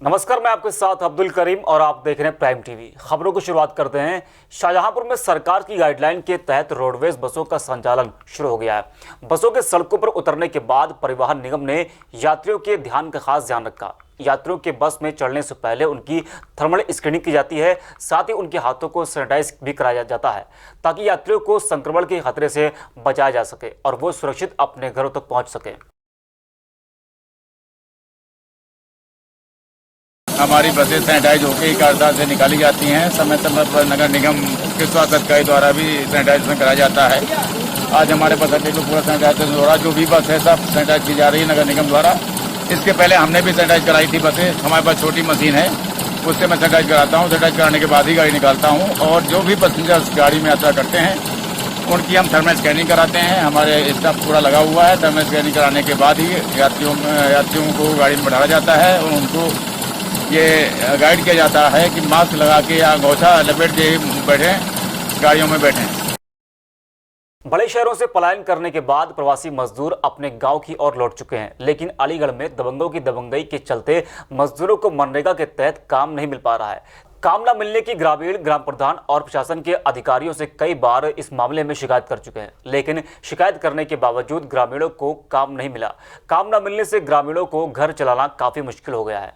नमस्कार, मैं आपके साथ अब्दुल करीम और आप देख रहे हैं प्राइम टीवी। खबरों की शुरुआत करते हैं। शाहजहांपुर में सरकार की गाइडलाइन के तहत रोडवेज बसों का संचालन शुरू हो गया है। बसों के सड़कों पर उतरने के बाद परिवहन निगम ने यात्रियों के ध्यान का खास ध्यान रखा। यात्रियों के बस में चढ़ने से पहले उनकी थर्मल स्क्रीनिंग की जाती है। साथ ही उनके हाथों को सैनिटाइज भी कराया जाता है ताकि यात्रियों को संक्रमण के खतरे से बचाया जा सके और वो सुरक्षित अपने घरों तक पहुँच सके। हमारी बसें सैनिटाइज होकर ही कारदार से निकाली जाती हैं। समय समय पर नगर निगम के स्वास्थ्य अधिकारी द्वारा भी सैनिटाइजेशन कराया जाता है। आज हमारे बस अड्डे को पूरा सैनिटाइजेशन हो रहा है। जो भी बस है सब सैनिटाइज की जा रही है नगर निगम द्वारा। इसके पहले हमने भी सैनिटाइज कराई थी बसें। हमारे पास छोटी मशीन है, उससे मैं सैनिटाइज कराता हूँ। सैनिटाइज कराने के बाद ही गाड़ी निकालता हूँ और जो भी पैसेंजर्स गाड़ी में यात्रा करते हैं उनकी हम थर्मल स्कैनिंग कराते हैं। हमारे स्टाफ पूरा लगा हुआ है। थर्मल स्कैनिंग कराने के बाद ही यात्रियों को गाड़ी में बैठाया जाता है और उनको ये गाइड किया जाता है कि मास्क लगा के या गौछा लपेट के बैठें, गाड़ियों में बैठें। बड़े शहरों से पलायन करने के बाद प्रवासी मजदूर अपने गांव की ओर लौट चुके हैं, लेकिन अलीगढ़ में दबंगों की दबंगई के चलते मजदूरों को मनरेगा के तहत काम नहीं मिल पा रहा है। काम न मिलने की ग्रामीण, ग्राम प्रधान और प्रशासन के अधिकारियों से कई बार इस मामले में शिकायत कर चुके हैं, लेकिन शिकायत करने के बावजूद ग्रामीणों को काम नहीं मिला। काम न मिलने से ग्रामीणों को घर चलाना काफी मुश्किल हो गया है।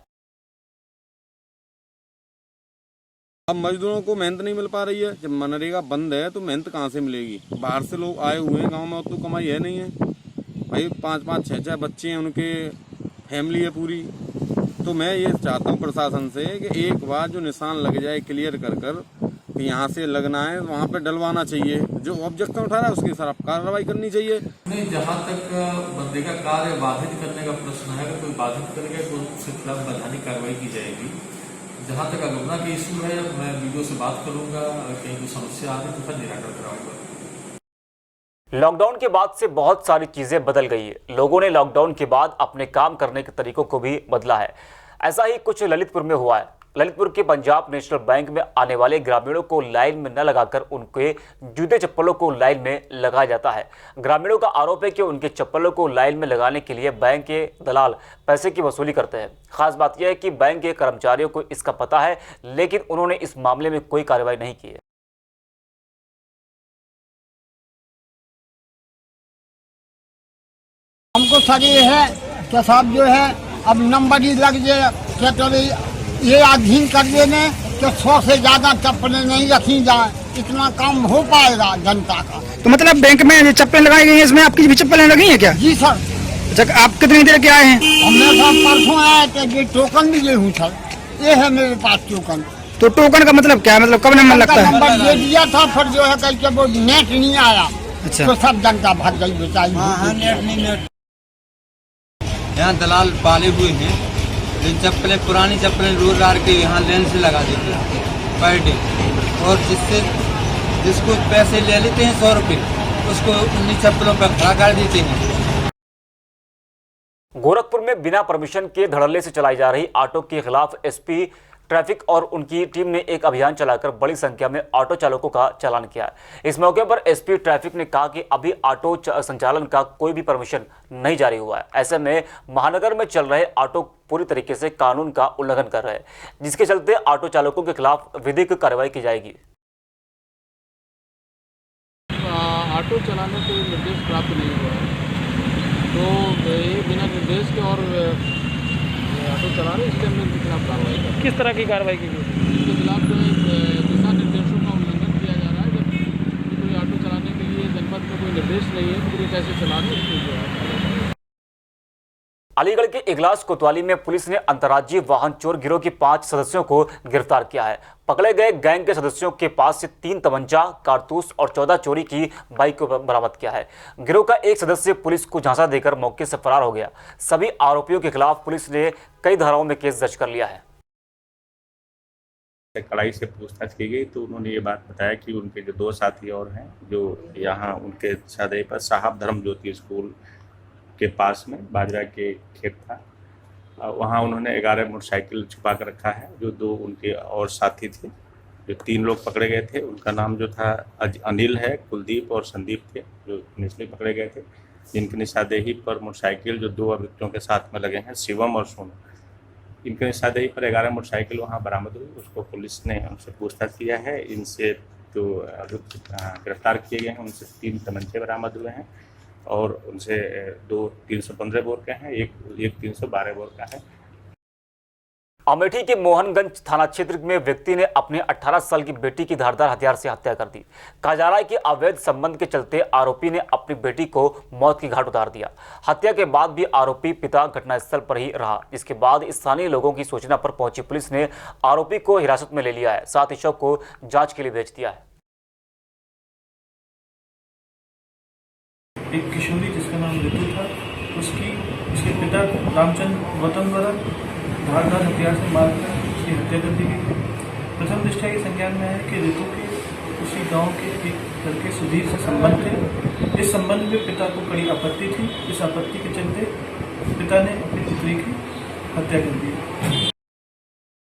अब मजदूरों को मेहनत नहीं मिल पा रही है। जब मनरेगा बंद है तो मेहनत कहाँ से मिलेगी। बाहर से लोग आए हुए हैं, गांव में तो कमाई है नहीं है भाई। 5-5, 6-6 बच्चे हैं, उनके फैमिली है पूरी। तो मैं ये चाहता हूँ प्रशासन से कि एक बार जो निशान लग जाए क्लियर कर कि यहाँ से लगना है वहाँ पे डलवाना चाहिए। जो ऑब्जेक्शन उठा रहा है उसकी सर कार्रवाई करनी चाहिए। नहीं, जहाँ तक मनरेगा कार्य बाधित करने का प्रश्न है, अगर कोई बाधित करेगा तो उसके खिलाफ वैधानिक कार्रवाई की जाएगी। जहाँ तक अगुना के इशू है, मैं वीडियो से बात करूंगा, कहीं कोई समस्या आती तो फिर निराकरण कराऊंगा। लॉकडाउन के बाद से बहुत सारी चीजें बदल गई है। लोगों ने लॉकडाउन के बाद अपने काम करने के तरीकों को भी बदला है। ऐसा ही कुछ ललितपुर में हुआ है। ललितपुर के पंजाब नेशनल बैंक में आने वाले ग्रामीणों को लाइन में न लगाकर उनके जूते चप्पलों को लाइन में लगाया जाता है। ग्रामीणों का आरोप है कि उनके चप्पलों को लाइन में लगाने के लिए बैंक के दलाल पैसे की वसूली करते हैं। खास बात यह है कि बैंक के कर्मचारियों को इसका पता है, लेकिन उन्होंने इस मामले में कोई कार्रवाई नहीं की है। हमको सर ये है कि साहब जो है अब नंबर ही लग जाए क्या तो ये अधीन कर देने कि 100 से ज्यादा चप्पलें नहीं रखी जाए। इतना काम हो पाएगा जनता का। तो मतलब बैंक में ये चप्पलें लगाई गई हैं, इसमें आपकी भी चप्पलें लगी हैं क्या? जी सर। अच्छा, आप कितनी देर के आए हैं? हमने साहब परसों आए थे, ये टोकन भी ले हूँ सर। ये है मेरे पास टोकन। तो टोकन का मतलब क्या है? मतलब कब नंबर लगता है? नंबर दे दिया था, फिर जो है कल के वो नेट नहीं आया। अच्छा, तो सब जनता भाग गई बेचारी। यहाँ दलाल पाले हुए हैं। ये चप्पलें, पुरानी चप्पलें रोज रात के यहाँ लेन से लगा देते हैं पर डे, और जिसको पैसे ले लेते हैं 100 रुपये, उसको उन्हीं चप्पलों पर खड़ा कर देते हैं। गोरखपुर में बिना परमिशन के धड़ल्ले से चलाई जा रही ऑटो के खिलाफ एसपी ट्रैफिक और उनकी टीम ने एक अभियान चलाकर बड़ी संख्या में ऑटो चालकों का चालान किया। इस मौके पर एसपी ट्रैफिक ने कहा कि अभी ऑटो संचालन का कोई भी परमिशन नहीं जारी हुआ है। ऐसे में महानगर में चल रहे ऑटो पूरी तरीके से कानून का उल्लंघन कर रहे हैं, जिसके चलते ऑटो चालकों के खिलाफ विधिक कार्रवाई की जाएगी। ऑटो चलाने के निर्देश प्राप्त नहीं हुआ है, तो ये बिना निर्देश के और ऑटो चला रहे, इसलिए हमने इनके खिलाफ कार्रवाई की। किस तरह की कार्रवाई की गई? इनके खिलाफ जो है दिशा निर्देशों का उल्लंघन किया जा रहा है। जब कोई ऑटो चलाने के लिए जनपद में कोई निर्देश नहीं है तो ये कैसे चला रहे हैं। अलीगढ़ के इगलास कोतवाली में पुलिस ने अंतर्राज्यीय वाहन चोर गिरोह के 5 सदस्यों को गिरफ्तार किया है। पकड़े गए गैंग के सदस्यों के पास से 3 तमंचा, कारतूस और 14 चोरी की बाइक को बरामद किया है। गिरोह का एक सदस्य पुलिस को झांसा देकर मौके से फरार हो गया। सभी आरोपियों के खिलाफ पुलिस ने कई धाराओं में केस दर्ज कर लिया है। कड़ाई से पूछताछ की गई तो उन्होंने ये बात बताया कि उनके जो 2 साथी और हैं, जो यहाँ उनके सदैव पर साहब धर्म ज्योति स्कूल के पास में बाजरा के खेत था, वहाँ उन्होंने 11 मोटरसाइकिल छुपा कर रखा है। जो 2 उनके और साथी थे, जो 3 लोग पकड़े गए थे, उनका नाम जो था अनिल है, कुलदीप और संदीप थे, जो इनिशियली पकड़े गए थे, जिनकी निशानदेही पर मोटरसाइकिल जो 2 अभियुक्तों के साथ में लगे हैं, शिवम और सोनू, इनके निशानदेही पर 11 मोटरसाइकिल वहाँ बरामद हुई। उसको पुलिस ने उनसे पूछताछ किया है। इनसे जो गिरफ्तार किए गए हैं उनसे 3 तमंचे बरामद हुए हैं और उनसे 2 315 बोर के हैं, एक 312 बोर का है। अमेठी के मोहनगंज थाना क्षेत्र में व्यक्ति ने अपने 18 साल की बेटी की धारदार हथियार से हत्या कर दी। कहा जा रहा है कि अवैध संबंध के चलते आरोपी ने अपनी बेटी को मौत की घाट उतार दिया। हत्या के बाद भी आरोपी पिता घटनास्थल पर ही रहा, जिसके बाद स्थानीय लोगों की सूचना पर पहुंची पुलिस ने आरोपी को हिरासत में ले लिया है, साथ ही शव को जांच के लिए भेज दिया है। एक किशोरी जिसका नाम ऋतु था, उसके पिता रामचंद्र गौतम द्वारा धारदार हथियार से मारकर उसकी हत्या कर दी गई। प्रथम दृष्टया के संज्ञान में है कि ऋतु के उसी गांव के एक लड़के सुधीर से संबंध थे। इस संबंध में पिता को कड़ी आपत्ति थी। इस आपत्ति के चलते पिता ने अपनी पुत्री की हत्या कर दी।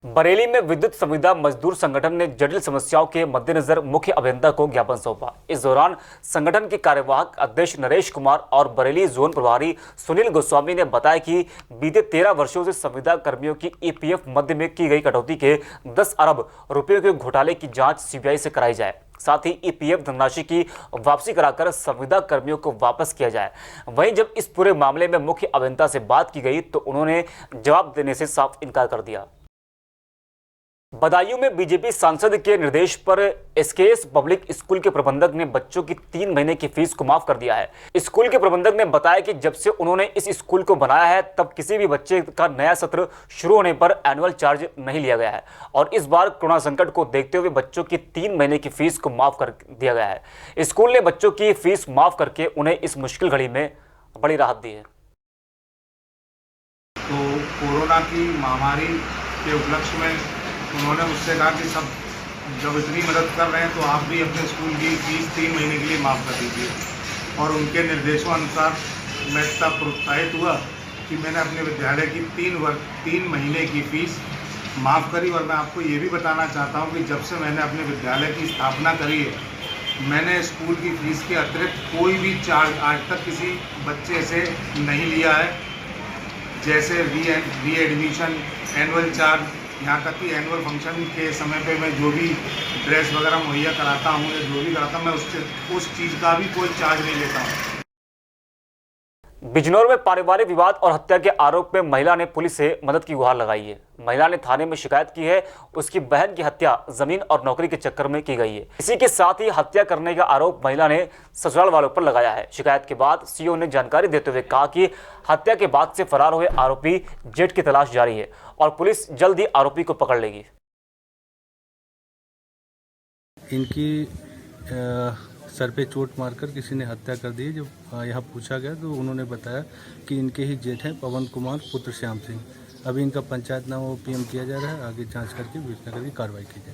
बरेली में विद्युत संविदा मजदूर संगठन ने जटिल समस्याओं के मद्देनजर मुख्य अभियंता को ज्ञापन सौंपा। इस दौरान संगठन के कार्यवाहक अध्यक्ष नरेश कुमार और बरेली जोन प्रभारी सुनील गोस्वामी ने बताया कि बीते 13 वर्षों से संविदा कर्मियों की ईपीएफ मध्य में की गई कटौती के 10 अरब रुपयों के घोटाले की जांच सीबीआई से कराई जाए, साथ ही ईपीएफ धनराशि की वापसी कराकर संविदा कर्मियों को वापस किया जाए। वहीं जब इस पूरे मामले में मुख्य अभियंता से बात की गई तो उन्होंने जवाब देने से साफ इनकार कर दिया। बदायूं में बीजेपी सांसद के निर्देश पर एसकेएस पब्लिक स्कूल के प्रबंधक ने बच्चों की 3 महीने की फीस को माफ कर दिया है। स्कूल के प्रबंधक ने बताया कि जब से उन्होंने इस स्कूल को बनाया है तब किसी भी बच्चे का नया सत्र शुरू होने पर एनुअल चार्ज नहीं लिया गया है और इस बार कोरोना संकट को देखते हुए बच्चों की 3 महीने की फीस को माफ कर दिया गया है। स्कूल ने बच्चों की फीस माफ करके उन्हें इस मुश्किल घड़ी में बड़ी राहत दी है। तो कोरोना की महामारी के उपलक्ष्य में उन्होंने उससे कहा कि सब जब इतनी मदद कर रहे हैं तो आप भी अपने स्कूल की फीस 3 महीने के लिए माफ़ कर दीजिए। और उनके निर्देशों अनुसार मैं इतना प्रोत्साहित हुआ कि मैंने अपने विद्यालय की 3 महीने की फीस माफ़ करी। और मैं आपको ये भी बताना चाहता हूँ कि जब से मैंने अपने विद्यालय की स्थापना करी है, मैंने स्कूल की फीस के अतिरिक्त कोई भी चार्ज आज तक किसी बच्चे से नहीं लिया है। जैसे री एडमिशन, एनुअल चार्ज, यहाँ तक कि एनुअल फंक्शन के समय पे मैं जो भी ड्रेस वगैरह मुहैया कराता हूँ या जो भी कराता हूँ, मैं उस चीज़ का भी कोई चार्ज नहीं लेता हूँ। बिजनौर में पारिवारिक विवाद और हत्या के आरोप में महिला ने पुलिस से मदद की गुहार लगाई है। महिला ने थाने में शिकायत की है उसकी बहन की हत्या जमीन और नौकरी के चक्कर में की गई है। इसी के साथ ही हत्या करने का आरोप महिला ने ससुराल वालों पर लगाया है। शिकायत के बाद सीओ ने जानकारी देते हुए कहा कि हत्या के बाद से फरार हुए आरोपी जेठ की तलाश जारी है और पुलिस जल्द ही आरोपी को पकड़ लेगी। इनकी सर पे चोट मारकर किसी ने हत्या कर दी। जब यहाँ पूछा गया तो उन्होंने बताया कि इनके ही जेठ हैं पवन कुमार पुत्र श्याम सिंह। अभी इनका पंचायतनामा पीएम किया जा रहा है, आगे जांच करके विवेचना की कार्रवाई की जाए।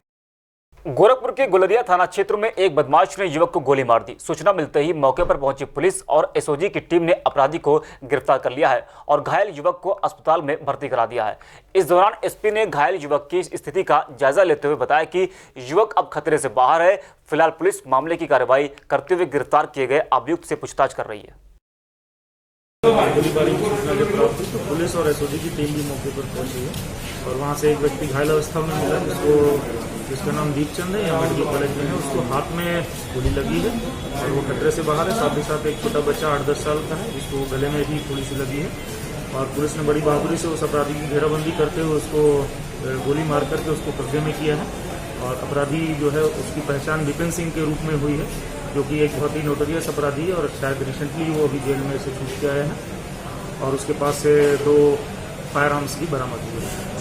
गोरखपुर के गुलरिया थाना क्षेत्र में एक बदमाश ने युवक को गोली मार दी। सूचना मिलते ही मौके पर पहुंची पुलिस और एसओजी की टीम ने अपराधी को गिरफ्तार कर लिया है और घायल युवक को अस्पताल में भर्ती करा दिया है। इस दौरान एसपी ने घायल युवक की स्थिति का जायजा लेते हुए बताया कि युवक अब खतरे से बाहर है। फिलहाल पुलिस मामले की कार्रवाई करते हुए गिरफ्तार किए गए अभियुक्त से पूछताछ कर रही है। पुलिस और एसओजी की टीम भी मौके पर पहुंची है और वहां से एक व्यक्ति घायल अवस्था में मिला जिसका नाम दीपचंद है, यहाँ मेडिकल कॉलेज में है। उसको हाथ में गोली लगी है और वो खतरे से बाहर है। साथ ही साथ एक छोटा बच्चा 8-10 साल का है जिसको गले में भी गोली सी लगी है और पुलिस ने बड़ी बहादुरी से उस अपराधी की घेराबंदी करते हुए उसको गोली मार करके उसको कब्जे में किया है। और अपराधी जो है उसकी पहचान विपिन सिंह के रूप में हुई है, जो कि एक बहुत ही नोटोरियस अपराधी है और शायद रिसेंटली वो अभी जेल में से छूट के आए हैं और उसके पास से 2 फायर आर्म्स भी बरामद हुए हैं।